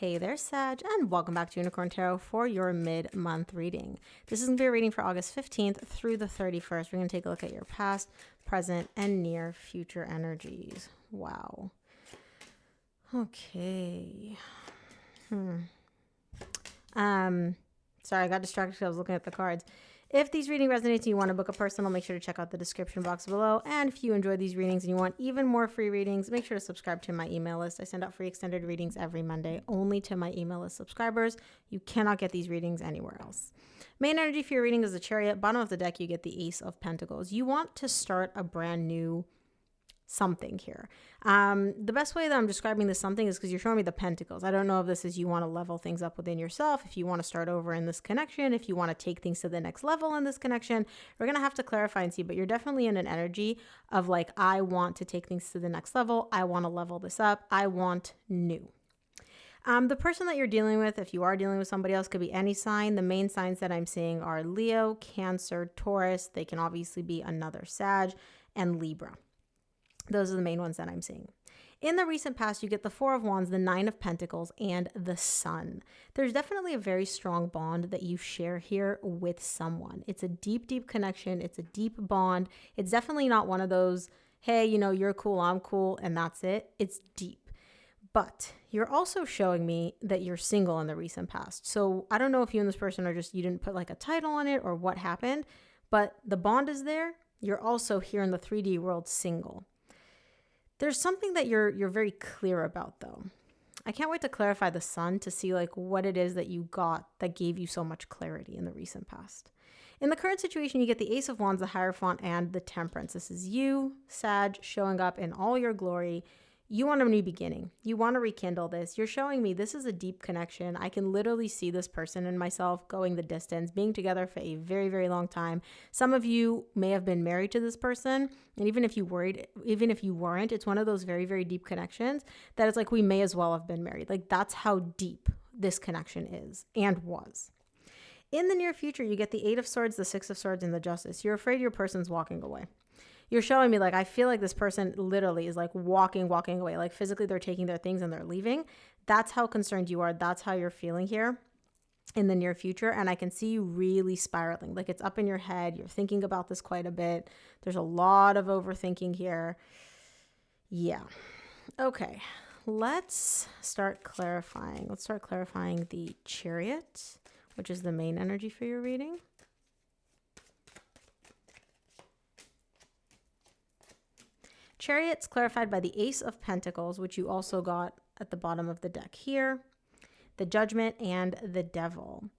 Hey there, Sag, and welcome back to Unicorn Tarot for your mid-month reading. This is going to be a reading for August 15th through the 31st. We're going to take a look at your past, present, and near future energies. Wow. Okay. Sorry, I got distracted because I was looking at the cards. If these readings resonate and you want to book a personal, make sure to check out the description box below. And if you enjoy these readings and you want even more free readings, make sure to subscribe to my email list. I send out free extended readings every Monday, only to my email list subscribers. You cannot get these readings anywhere else. Main energy for your reading is the Chariot. Bottom of the deck, you get the Ace of Pentacles. You want to start a brand new something here. The best way that I'm describing this something is because you're showing me the pentacles. I don't know if this is you want to level things up within yourself, if you want to start over in this connection, if you want to take things to the next level in this connection. We're going to have to clarify and see, but you're definitely in an energy of like, I want to take things to the next level. I want to level this up. I want new. The person that you're dealing with, if you are dealing with somebody else, could be any sign. The main signs that I'm seeing are Leo, Cancer, Taurus. They can obviously be another Sag, and Libra. Those are the main ones that I'm seeing. In the recent past, you get the Four of Wands, the Nine of Pentacles, and the Sun. There's definitely a very strong bond that you share here with someone. It's a deep, deep connection. It's a deep bond. It's definitely not one of those, hey, you know, you're cool, I'm cool, and that's it. It's deep. But you're also showing me that you're single in the recent past. So I don't know if you and this person are just, you didn't put like a title on it or what happened, but the bond is there. You're also here in the 3D world single. There's something that you're very clear about, though. I can't wait to clarify the Sun to see like what it is that you got that gave you so much clarity in the recent past. In the current situation, you get the Ace of Wands, the Hierophant, and the Temperance. This is you, Sag, showing up in all your glory. You want a new beginning. You want to rekindle this. You're showing me this is a deep connection. I can literally see this person and myself going the distance, being together for a very, very long time. Some of you may have been married to this person. And even if you weren't, it's one of those very, very deep connections that it's like we may as well have been married. Like that's how deep this connection is and was. In the near future, you get the Eight of Swords, the Six of Swords, and the Justice. You're afraid your person's walking away. You're showing me like, I feel like this person literally is like walking away. Like physically they're taking their things and they're leaving. That's how concerned you are. That's how you're feeling here in the near future. And I can see you really spiraling. Like it's up in your head. You're thinking about this quite a bit. There's a lot of overthinking here. Yeah. Okay. Let's start clarifying. Let's start clarifying the Chariot, which is the main energy for your reading. Chariot's clarified by the Ace of Pentacles, which you also got at the bottom of the deck here, the Judgment, and the Devil.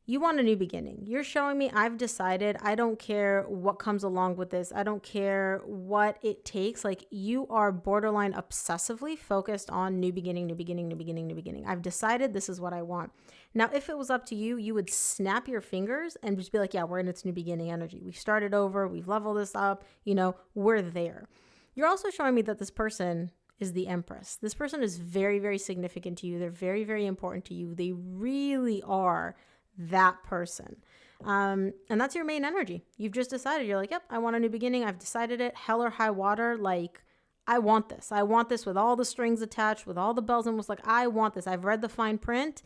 You want a new beginning. You're showing me I've decided. I don't care what comes along with this. I don't care what it takes. Like you are borderline obsessively focused on new beginning, new beginning, new beginning, new beginning. I've decided this is what I want. Now, if it was up to you, you would snap your fingers and just be like, yeah, we're in its new beginning energy. We've started over. We've leveled this up. You know, we're there. You're also showing me that this person is the Empress. This person is very, very significant to you. They're very, very important to you. They really are that person. And that's your main energy. You've just decided. You're like, yep, I want a new beginning. I've decided it. Hell or high water. Like, I want this. I want this with all the strings attached, with all the bells and whistles. Like, I want this. I've read the fine print.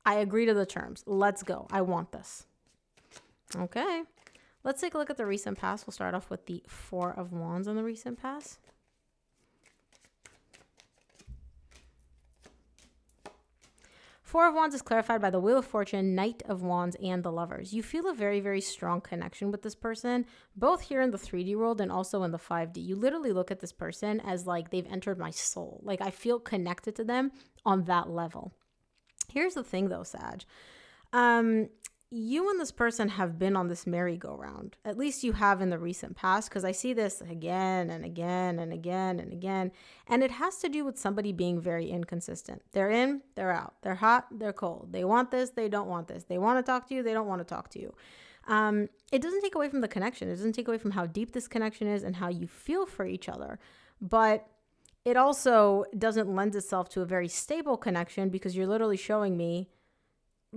I agree to the terms. Let's go. I want this. Okay. Let's take a look at the recent past. We'll start off with the Four of Wands in the recent past. Four of Wands is clarified by the Wheel of Fortune, Knight of Wands, and the Lovers. You feel a very, very strong connection with this person, both here in the 3D world and also in the 5D. You literally look at this person as like they've entered my soul. Like I feel connected to them on that level. Here's the thing though, Sag. You and this person have been on this merry-go-round. At least you have in the recent past, because I see this again and again and again and again. And it has to do with somebody being very inconsistent. They're in, they're out. They're hot, they're cold. They want this, they don't want this. They want to talk to you, they don't want to talk to you. It doesn't take away from the connection. It doesn't take away from how deep this connection is and how you feel for each other. But it also doesn't lend itself to a very stable connection because you're literally showing me,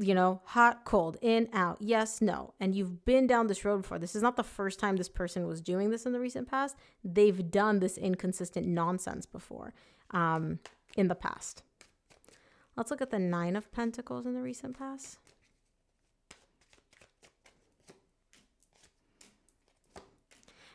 you know, hot, cold, in, out, yes, no. And you've been down this road before. This is not the first time this person was doing this in the recent past. They've done this inconsistent nonsense before in the past. Let's look at the Nine of Pentacles in the recent past.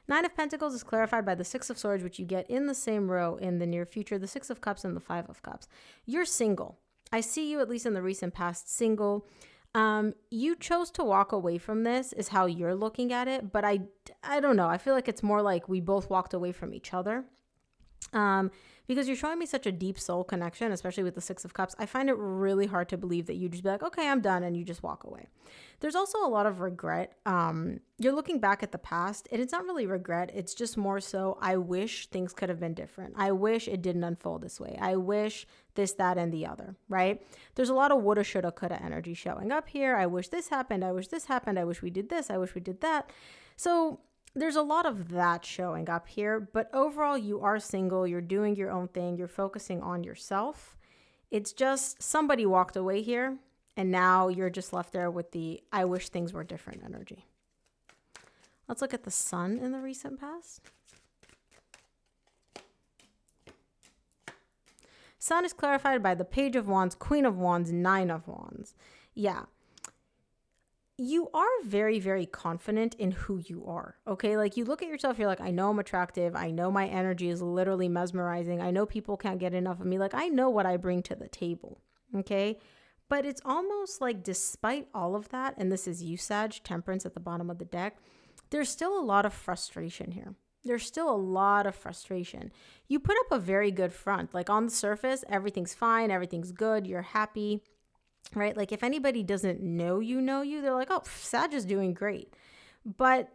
Nine of Pentacles is clarified by the Six of Swords, which you get in the same row in the near future, the Six of Cups and the Five of Cups. You're single. I see you, at least in the recent past, single. You chose to walk away from this is how you're looking at it, but I don't know. I feel like it's more like we both walked away from each other. Because you're showing me such a deep soul connection, especially with the Six of Cups. I find it really hard to believe that you just be like, okay, I'm done, and you just walk away. There's also a lot of regret. You're looking back at the past, and it's not really regret. It's just more so, I wish things could have been different. I wish it didn't unfold this way. I wish this, that, and the other, right? There's a lot of woulda, shoulda, coulda energy showing up here. I wish this happened. I wish this happened. I wish we did this. I wish we did that. So there's a lot of that showing up here, but overall you are single, you're doing your own thing, you're focusing on yourself. It's just somebody walked away here and now you're just left there with the I wish things were different energy. Let's look at the Sun in the recent past. Sun is clarified by the Page of Wands, Queen of Wands, Nine of Wands. Yeah. You are very, very confident in who you are, okay? Like you look at yourself, you're like, I know I'm attractive. I know my energy is literally mesmerizing. I know people can't get enough of me. Like I know what I bring to the table, okay? But it's almost like despite all of that, and this is you, Sag, Temperance at the bottom of the deck, there's still a lot of frustration here. There's still a lot of frustration. You put up a very good front. Like on the surface, everything's fine. Everything's good. You're happy. Right? Like if anybody doesn't know you, they're like, oh, Sag is doing great. But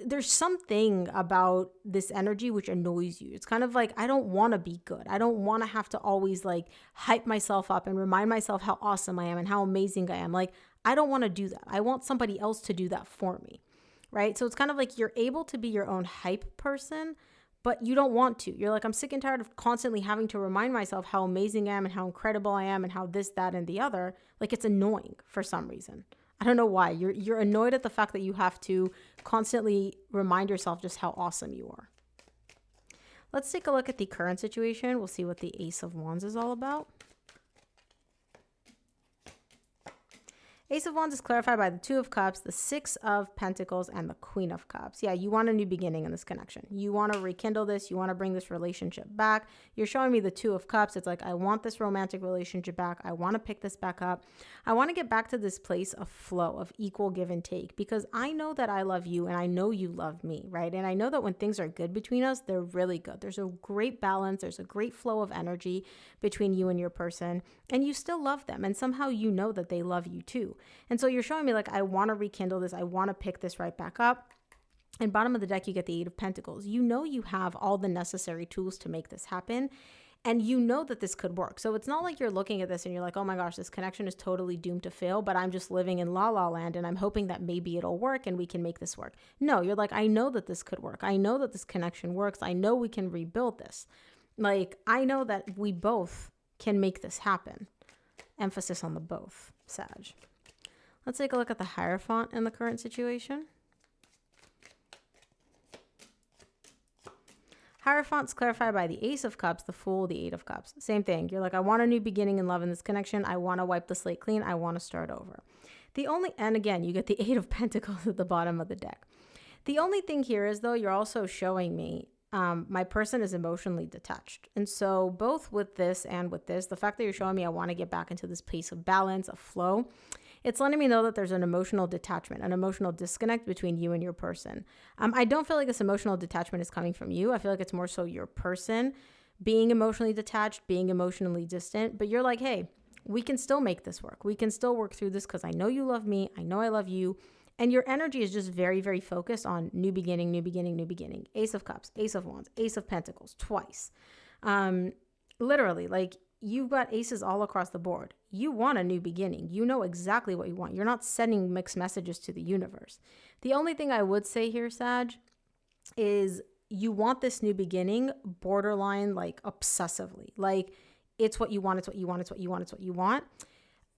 there's something about this energy which annoys you. It's kind of like, I don't want to be good. I don't want to have to always like hype myself up and remind myself how awesome I am and how amazing I am. Like, I don't want to do that. I want somebody else to do that for me. Right? So it's kind of like you're able to be your own hype person, but you don't want to. You're like, I'm sick and tired of constantly having to remind myself how amazing I am and how incredible I am and how this, that, and the other. Like it's annoying for some reason. I don't know why. You're annoyed at the fact that you have to constantly remind yourself just how awesome you are. Let's take a look at the current situation. We'll see what the Ace of Wands is all about. Ace of Wands is clarified by the Two of Cups, the Six of Pentacles, and the Queen of Cups. Yeah, you want a new beginning in this connection. You want to rekindle this. You want to bring this relationship back. You're showing me the Two of Cups. It's like, I want this romantic relationship back. I want to pick this back up. I want to get back to this place of flow, of equal give and take, because I know that I love you and I know you love me, right? And I know that when things are good between us, they're really good. There's a great balance. There's a great flow of energy between you and your person, and you still love them. And somehow you know that they love you too. And so you're showing me like, I want to rekindle this. I want to pick this right back up. And bottom of the deck, you get the Eight of Pentacles. You know you have all the necessary tools to make this happen. And you know that this could work. So it's not like you're looking at this and you're like, oh my gosh, this connection is totally doomed to fail, but I'm just living in la la land and I'm hoping that maybe it'll work and we can make this work. No, you're like, I know that this could work. I know that this connection works. I know we can rebuild this. Like, I know that we both can make this happen. Emphasis on the both, Sag. Let's take a look at the Hierophant in the current situation. Hierophant's clarified by the Ace of Cups, the Fool, the Eight of Cups. Same thing. You're like, I want a new beginning in love in this connection. I want to wipe the slate clean. I want to start over. And again, you get the Eight of Pentacles at the bottom of the deck. The only thing here is, though, you're also showing me my person is emotionally detached. And so both with this and with this, the fact that you're showing me I want to get back into this place of balance, of flow, it's letting me know that there's an emotional detachment, an emotional disconnect between you and your person. I don't feel like this emotional detachment is coming from you. I feel like it's more so your person being emotionally detached, being emotionally distant. But you're like, hey, we can still make this work. We can still work through this because I know you love me. I know I love you. And your energy is just very, very focused on new beginning, new beginning, new beginning. Ace of Cups, Ace of Wands, Ace of Pentacles, twice. Literally, like, you've got aces all across the board. You want a new beginning. You know exactly what you want. You're not sending mixed messages to the universe. The only thing I would say here, Sag, is you want this new beginning borderline, like, obsessively. Like, it's what you want, it's what you want, it's what you want, it's what you want.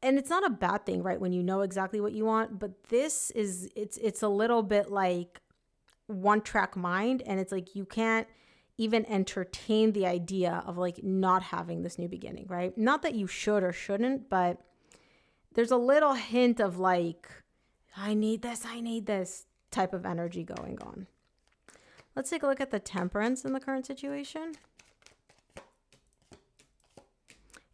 And it's not a bad thing, right, when you know exactly what you want. But this is, it's a little bit like one-track mind. And it's like you can't, even entertain the idea of like not having this new beginning, right? Not that you should or shouldn't, but there's a little hint of like, I need this type of energy going on. Let's take a look at the Temperance in the current situation.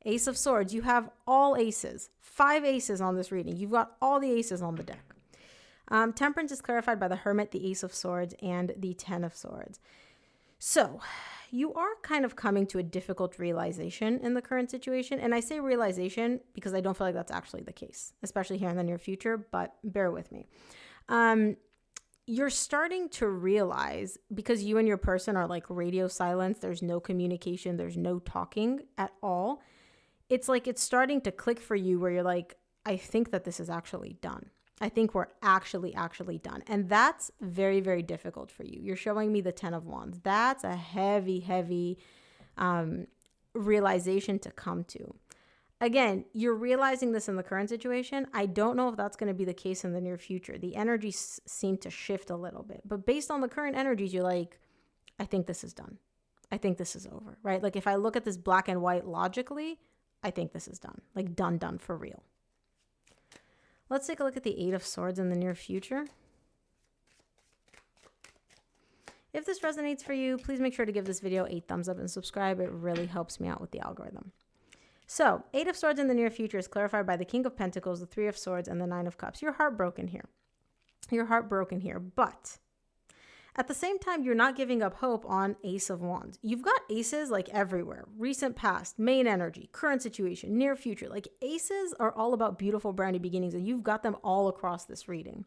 Ace of Swords. You have all aces. 5 aces on this reading. You've got all the aces on the deck. Temperance is clarified by the Hermit, the Ace of Swords, and the Ten of Swords. So you are kind of coming to a difficult realization in the current situation. And I say realization because I don't feel like that's actually the case, especially here in the near future, but bear with me. You're starting to realize, because you and your person are like radio silence, there's no communication, there's no talking at all. It's like it's starting to click for you where you're like, I think that this is actually done. I think we're actually done. And that's very, very difficult for you. You're showing me the 10 of Wands. That's a heavy realization to come to. Again, you're realizing this in the current situation. I don't know if that's going to be the case in the near future. The energies seem to shift a little bit. But based on the current energies, you're like, I think this is done. I think this is over, right? Like if I look at this black and white logically, I think this is done. Like done for real. Let's take a look at the 8 of Swords in the near future. If this resonates for you, please make sure to give this video a thumbs up and subscribe. It really helps me out with the algorithm. So, 8 of Swords in the near future is clarified by the King of Pentacles, the 3 of Swords, and the 9 of Cups. You're heartbroken here. You're heartbroken here, but at the same time, you're not giving up hope on Ace of Wands. You've got aces like everywhere. Recent past, main energy, current situation, near future. Like aces are all about beautiful brand new beginnings, and you've got them all across this reading.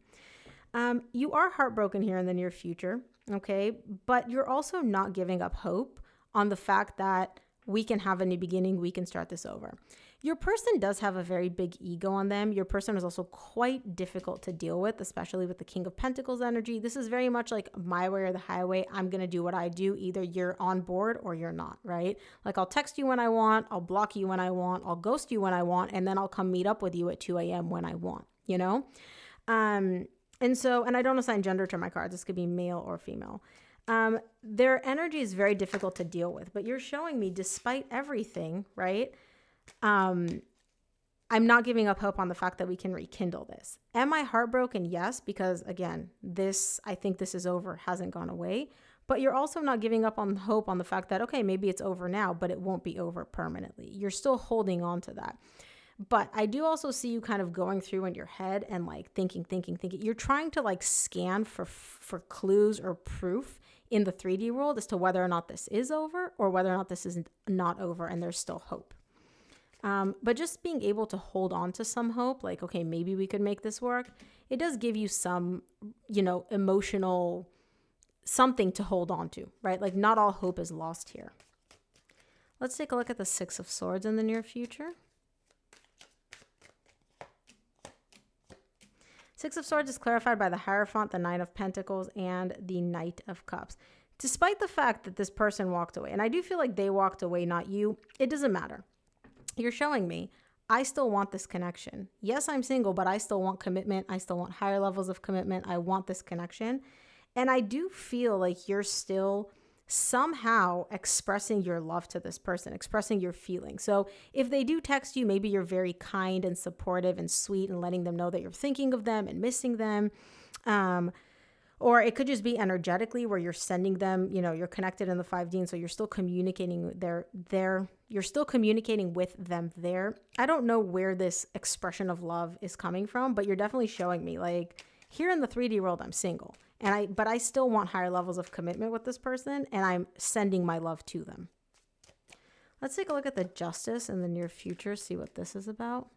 You are heartbroken here in the near future, okay? But you're also not giving up hope on the fact that we can have a new beginning, we can start this over. Your person does have a very big ego on them. Your person is also quite difficult to deal with, especially with the King of Pentacles energy. This is very much like my way or the highway. I'm going to do what I do. Either you're on board or you're not, right? Like I'll text you when I want, I'll block you when I want, I'll ghost you when I want, and then I'll come meet up with you at 2 a.m. when I want, you know? And I don't assign gender to my cards. This could be male or female. Their energy is very difficult to deal with, but you're showing me despite everything, right? I'm not giving up hope on the fact that we can rekindle this. Am I heartbroken? Yes, because again, I think this is over, hasn't gone away, but you're also not giving up on hope on the fact that, okay, maybe it's over now, but it won't be over permanently. You're still holding on to that. But I do also see you kind of going through in your head and like thinking. You're trying to like scan for clues or proof in the 3D world as to whether or not this is over or whether or not this is not over and there's still hope. But just being able to hold on to some hope, like, okay, maybe we could make this work. It does give you some, emotional something to hold on to, right? Like not all hope is lost here. Let's take a look at the 6 of Swords in the near future. 6 of Swords is clarified by the Hierophant, the 9 of Pentacles, and the Knight of Cups. Despite the fact that this person walked away, and I do feel like they walked away, not you, it doesn't matter. You're showing me, I still want this connection. Yes, I'm single, but I still want commitment. I still want higher levels of commitment. I want this connection. And I do feel like you're still somehow expressing your love to this person, expressing your feelings. So if they do text you, maybe you're very kind and supportive and sweet and letting them know that you're thinking of them and missing them. Or it could just be energetically where you're sending them, you're connected in the 5D, and so you're still communicating you're still communicating with them there. I don't know where this expression of love is coming from, but you're definitely showing me like here in the 3D world, I'm single. But I still want higher levels of commitment with this person, and I'm sending my love to them. Let's take a look at the Justice in the near future, see what this is about.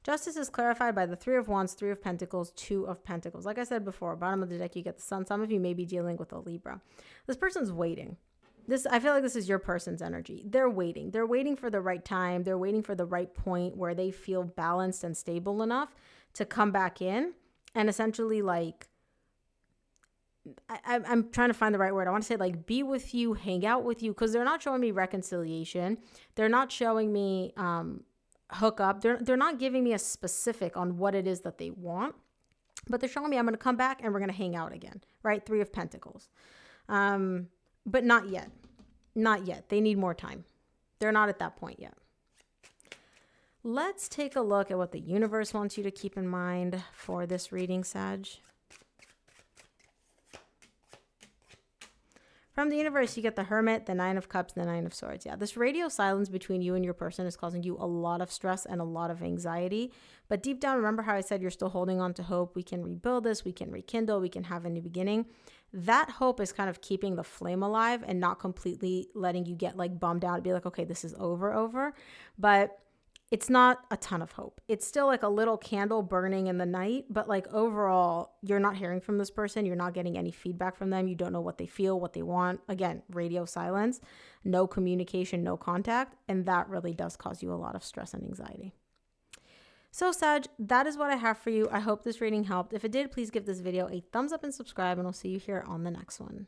Justice is clarified by the 3 of Wands, 3 of Pentacles, 2 of Pentacles. Like I said before, bottom of the deck, you get the Sun. Some of you may be dealing with a Libra. This person's waiting. I feel like this is your person's energy. They're waiting. They're waiting for the right time. They're waiting for the right point where they feel balanced and stable enough to come back in and essentially like, I'm trying to find the right word. I want to say like be with you, hang out with you, because they're not showing me reconciliation. They're not showing me hook up. They're not giving me a specific on what it is that they want. But they're showing me I'm going to come back and we're going to hang out again, right? 3 of Pentacles. But not yet. Not yet. They need more time. They're not at that point yet. Let's take a look at what the universe wants you to keep in mind for this reading, Sag. From the universe, you get the Hermit, the 9 of Cups, the 9 of Swords. Yeah, this radio silence between you and your person is causing you a lot of stress and a lot of anxiety. But deep down, remember how I said you're still holding on to hope. We can rebuild this. We can rekindle. We can have a new beginning. That hope is kind of keeping the flame alive and not completely letting you get like bummed out and be like, okay, this is over. But it's not a ton of hope. It's still like a little candle burning in the night, but like overall, you're not hearing from this person. You're not getting any feedback from them. You don't know what they feel, what they want. Again, radio silence, no communication, no contact. And that really does cause you a lot of stress and anxiety. So Sag, that is what I have for you. I hope this reading helped. If it did, please give this video a thumbs up and subscribe, and I'll see you here on the next one.